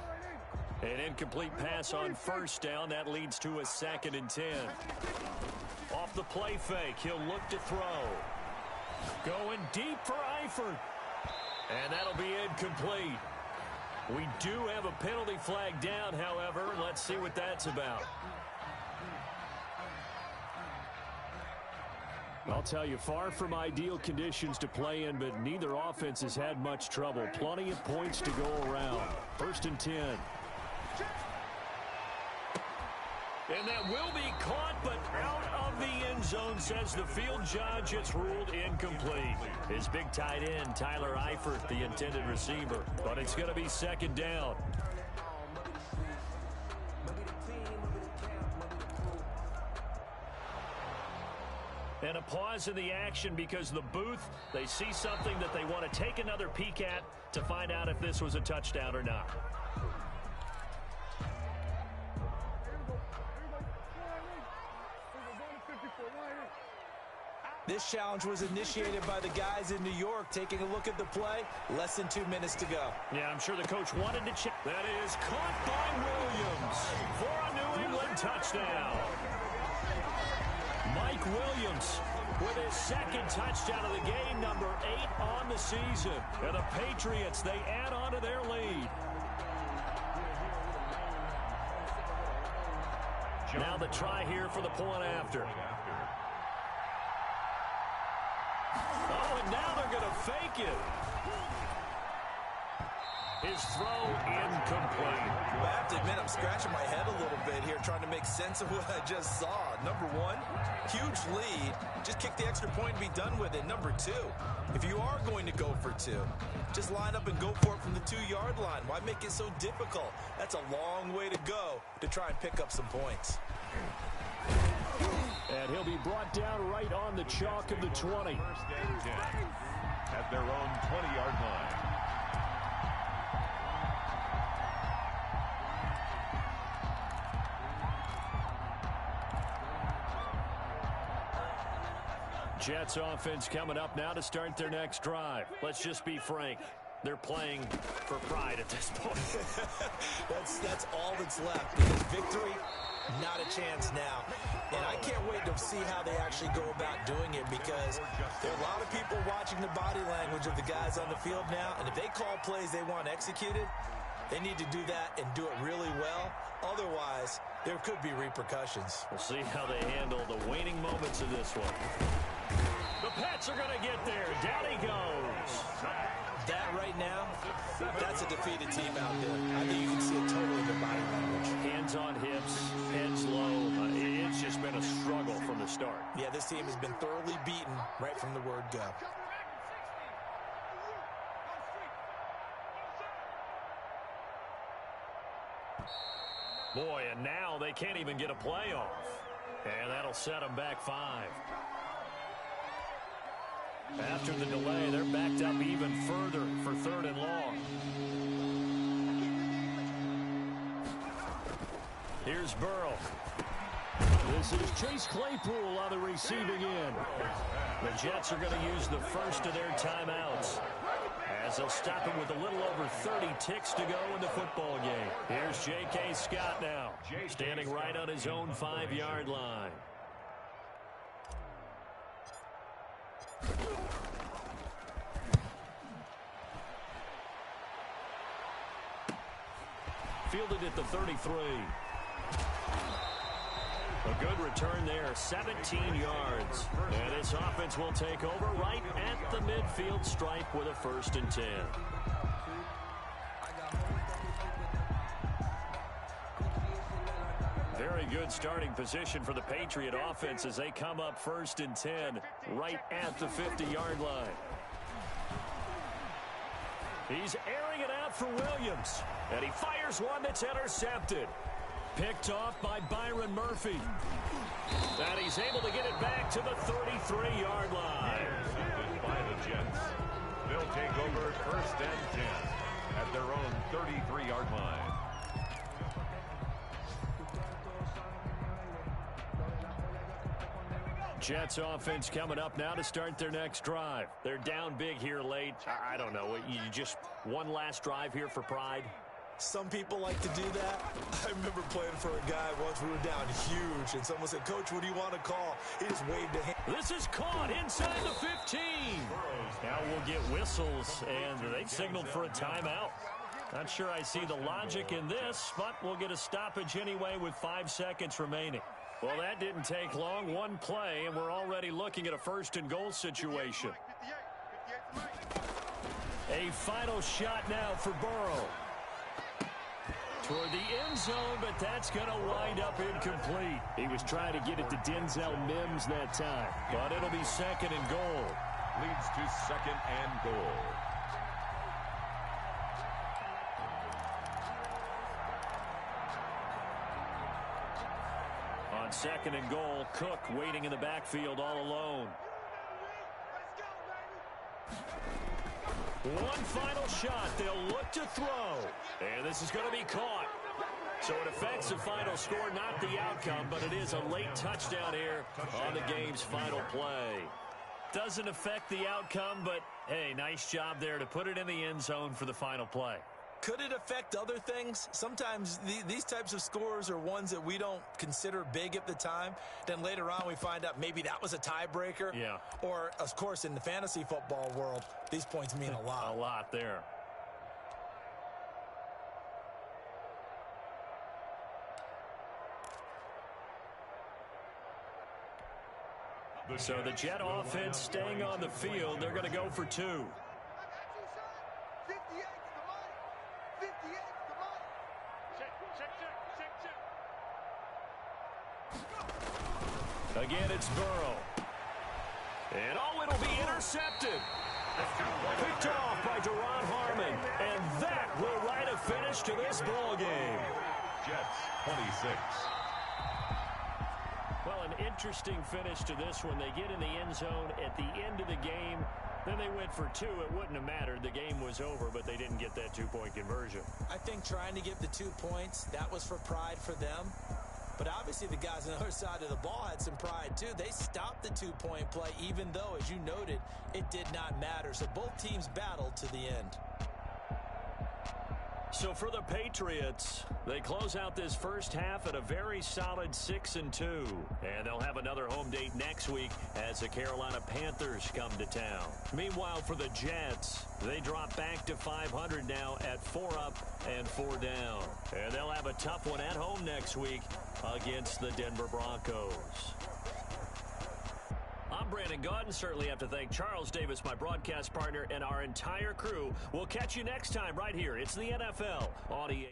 An incomplete pass on 1st down. That leads to a 2nd and 10. Off the play fake, he'll look to throw. Going deep for Eifert. And that'll be incomplete. We do have a penalty flag down, however. Let's see what that's about. I'll tell you, far from ideal conditions to play in, but neither offense has had much trouble. Plenty of points to go around. 1st and 10. And that will be caught, but out of the end zone, says the field judge. It's ruled incomplete. His big tight end, Tyler Eifert, the intended receiver. But it's going to be 2nd down. And a pause in the action because the booth, they see something that they want to take another peek at to find out if this was a touchdown or not. This challenge was initiated by the guys in New York. Taking a look at the play, less than 2 minutes to go. Yeah, I'm sure the coach wanted to check. That is caught by Williams for a New England touchdown. Mike Williams with his 2nd touchdown of the game, number 8 on the season. And the Patriots, they add on to their lead. Now the try here for the point after. Oh, and now they're going to fake it. His throw incomplete. I have to admit, I'm scratching my head a little bit here trying to make sense of what I just saw. Number one, huge lead. Just kick the extra point and be done with it. Number two, if you are going to go for two, just line up and go for it from the 2-yard line. Why make it so difficult? That's a long way to go to try and pick up some points. And he'll be brought down right on the chalk of the 20. First and 10 at their own 20-yard line. Jets offense coming up now to start their next drive. Let's just be frank. They're playing for pride at this point. That's all that's left, because victory, not a chance now. And I can't wait to see how they actually go about doing it, because there are a lot of people watching the body language of the guys on the field now, and if they call plays they want executed, they need to do that and do it really well. Otherwise, there could be repercussions. We'll see how they handle the waning moments of this one. The Pats are going to get there. Down he goes. That right now, that's a defeated team out there. I think you can see it totally in their body language. Hands on hips, heads low. It's just been a struggle from the start. Yeah, this team has been thoroughly beaten right from the word go. Boy, and now they can't even get a play off. And that'll set them back 5. After the delay, they're backed up even further for 3rd and long. Here's Burrow. This is Chase Claypool on the receiving end. The Jets are going to use the first of their timeouts, as they'll stop him with a little over 30 ticks to go in the football game. Here's J.K. Scott now, standing right on his own 5-yard line. Fielded at the 33. A good return there, 17 yards. And this offense will take over right at the midfield stripe with a 1st and 10. Very good starting position for the Patriot offense as they come up 1st and 10 right at the 50-yard line. He's airing it out for Williams, and he fires one that's intercepted. Picked off by Byron Murphy. And he's able to get it back to the 33-yard line. Intercepted by the Jets. They'll take over 1st and 10 at their own 33-yard line. Jets offense coming up now to start their next drive. They're down big here late. I don't know. You just one last drive here for pride? Some people like to do that. I remember playing for a guy once. We were down huge, and someone said, "Coach, what do you want to call?" He just waved a hand. This is caught inside the 15. Now we'll get whistles, and they signaled for a timeout. Not sure I see the logic in this, but we'll get a stoppage anyway with 5 seconds remaining. Well, that didn't take long. One play, and we're already looking at a 1st and goal situation. A final shot now for Burrow. Toward the end zone, but that's going to wind up incomplete. He was trying to get it to Denzel Mims that time, but it'll be 2nd and goal. Leads to 2nd and goal. On 2nd and goal, Cook waiting in the backfield all alone. One final shot. They'll look to throw. And this is going to be caught. So it affects the final score, not the outcome, but it is a late touchdown here on the game's final play. Doesn't affect the outcome, but, hey, nice job there to put it in the end zone for the final play. Could it affect other things? Sometimes these types of scores are ones that we don't consider big at the time. Then later on we find out maybe that was a tiebreaker. Yeah. Or, of course, in the fantasy football world, these points mean a lot. A lot there. So the Jet offense staying on the field. They're going to go for 2. Again, it's Burrow. And it'll be intercepted. Picked off by Duron Harmon. And that will write a finish to this ball game. Jets 26. Well, an interesting finish to this one. They get in the end zone at the end of the game. Then they went for two. It wouldn't have mattered. The game was over, but they didn't get that two-point conversion. I think trying to get the 2 points, that was for pride for them. But obviously the guys on the other side of the ball had some pride too. They stopped the two-point play, even though, as you noted, it did not matter. So both teams battled to the end. So for the Patriots, they close out this first half at a very solid 6-2. And they'll have another home date next week as the Carolina Panthers come to town. Meanwhile, for the Jets, they drop back to 500 now at 4 up and 4 down. And they'll have a tough one at home next week against the Denver Broncos. I'm Brandon Gaudin. Certainly have to thank Charles Davis, my broadcast partner, and our entire crew. We'll catch you next time right here. It's the NFL on EA.